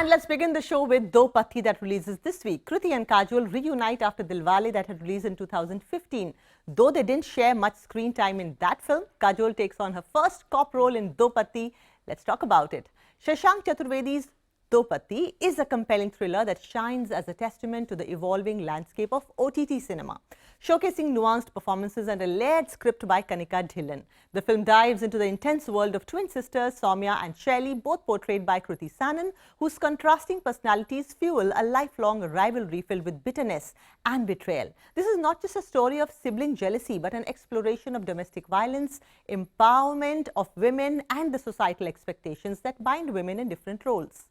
And let's begin the show with Do Patti that releases this week. Kriti and Kajol reunite after Dilwale that had released in 2015. Though they didn't share much screen time in that film, Kajol takes on her first cop role in Do Patti. Let's talk about it. Shashanka Chaturvedi's Do Patti is a compelling thriller that shines as a testament to the evolving landscape of OTT cinema, showcasing nuanced performances and a layered script by Kanika Dhillon. The film dives into the intense world of twin sisters Soumya and Shaili, both portrayed by Kriti Sanon, whose contrasting personalities fuel a lifelong rivalry filled with bitterness and betrayal. This is not just a story of sibling jealousy, but an exploration of domestic violence, empowerment of women, and the societal expectations that bind women in different roles.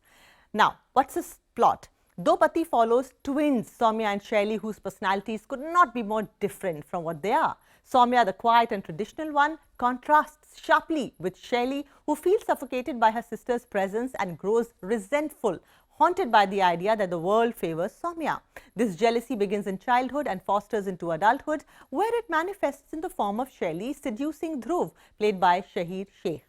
Now, what's this plot? Do Patti follows twins Soumya and Shaili, whose personalities could not be more different from what they are. Soumya, the quiet and traditional one, contrasts sharply with Shaili, who feels suffocated by her sister's presence and grows resentful, haunted by the idea that the world favors Soumya. This jealousy begins in childhood and fosters into adulthood, where it manifests in the form of Shaili seducing Dhruv, played by Shahir Sheikh,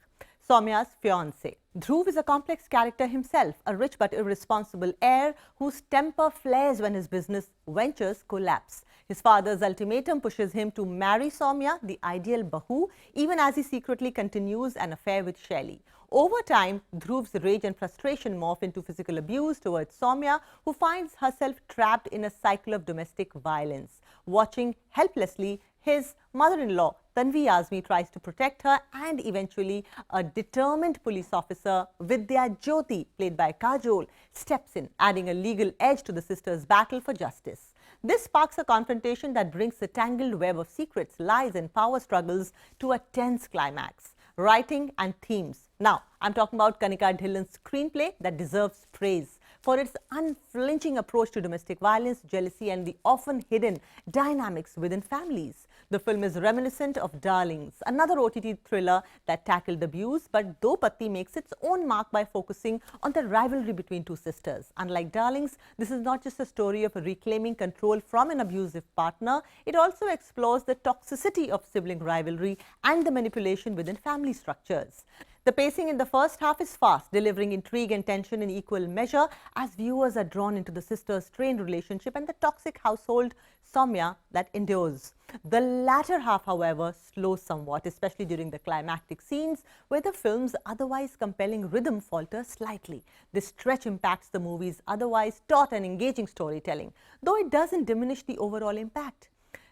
Soumya's fiancé. Dhruv is a complex character himself, a rich but irresponsible heir whose temper flares when his business ventures collapse. His father's ultimatum pushes him to marry Soumya, the ideal bahu, even as he secretly continues an affair with Shaili. Over time, Dhruv's rage and frustration morph into physical abuse towards Soumya, who finds herself trapped in a cycle of domestic violence. Watching helplessly, his mother-in-law, Tanvi Azmi, tries to protect her, and eventually a determined police officer, Vidya Jyoti, played by Kajol, steps in, adding a legal edge to the sisters' battle for justice. This sparks a confrontation that brings the tangled web of secrets, lies and power struggles to a tense climax. Writing and themes. Now, I'm talking about Kanika Dhillon's screenplay that deserves praise for its unflinching approach to domestic violence, jealousy, and the often hidden dynamics within families. The film is reminiscent of Darlings, another OTT thriller that tackled abuse, but Do Patti makes its own mark by focusing on the rivalry between two sisters. Unlike Darlings, this is not just a story of reclaiming control from an abusive partner. It also explores the toxicity of sibling rivalry and the manipulation within family structures. The pacing in the first half is fast, delivering intrigue and tension in equal measure as viewers are drawn into the sisters' strained relationship and the toxic household Soumya that endures. The latter half, however, slows somewhat, especially during the climactic scenes where the film's otherwise compelling rhythm falters slightly. This stretch impacts the movie's otherwise taut and engaging storytelling, though it doesn't diminish the overall impact.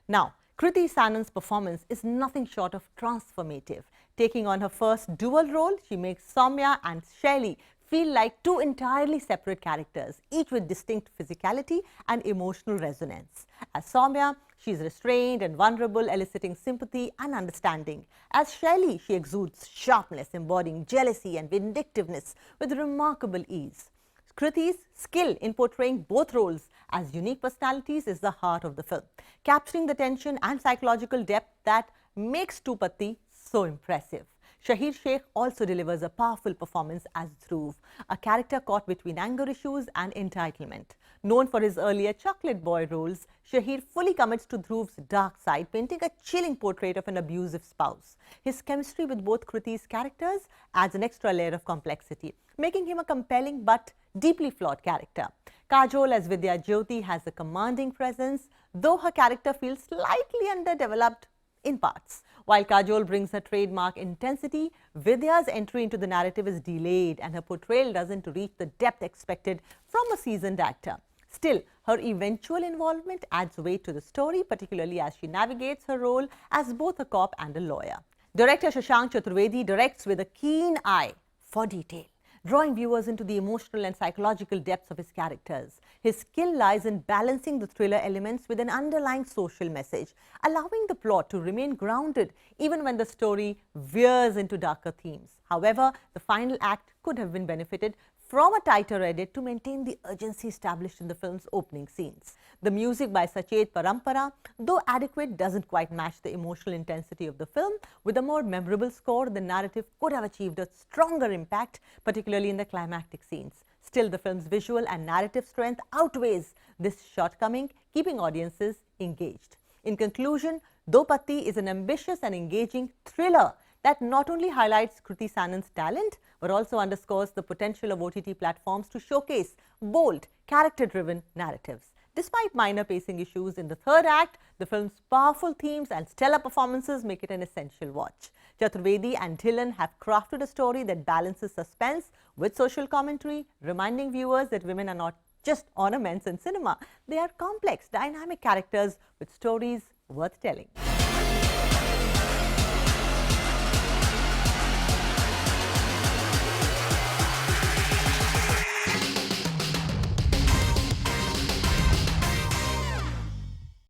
Now, Kriti Sanon's performance is nothing short of transformative. Taking on her first dual role, she makes Soumya and Shaili feel like two entirely separate characters, each with distinct physicality and emotional resonance. As Soumya, she is restrained and vulnerable, eliciting sympathy and understanding. As Shaili, she exudes sharpness, embodying jealousy and vindictiveness with remarkable ease. Kriti's skill in portraying both roles as unique personalities is the heart of the film, capturing the tension and psychological depth that makes Do Patti so impressive. Shahir Sheikh also delivers a powerful performance as Dhruv, a character caught between anger issues and entitlement. Known for his earlier chocolate boy roles, Shahir fully commits to Dhruv's dark side, painting a chilling portrait of an abusive spouse. His chemistry with both Kriti's characters adds an extra layer of complexity, making him a compelling but deeply flawed character. Kajol as Vidya Jyoti has a commanding presence, though her character feels slightly underdeveloped in parts. While Kajol brings her trademark intensity, Vidya's entry into the narrative is delayed and her portrayal doesn't reach the depth expected from a seasoned actor. Still, her eventual involvement adds weight to the story, particularly as she navigates her role as both a cop and a lawyer. Director Shashanka Chaturvedi directs with a keen eye for detail, drawing viewers into the emotional and psychological depths of his characters. His skill lies in balancing the thriller elements with an underlying social message, allowing the plot to remain grounded even when the story veers into darker themes. However, the final act could have been benefited from a tighter edit to maintain the urgency established in the film's opening scenes. The music by Sachet Parampara, though adequate, doesn't quite match the emotional intensity of the film. With a more memorable score, the narrative could have achieved a stronger impact, particularly in the climactic scenes. Still, the film's visual and narrative strength outweighs this shortcoming, keeping audiences engaged. In conclusion, Do Patti is an ambitious and engaging thriller that not only highlights Kriti Sanon's talent, but also underscores the potential of OTT platforms to showcase bold, character-driven narratives. Despite minor pacing issues in the third act, the film's powerful themes and stellar performances make it an essential watch. Chaturvedi and Dhillon have crafted a story that balances suspense with social commentary, reminding viewers that women are not just ornaments in cinema. They are complex, dynamic characters with stories worth telling.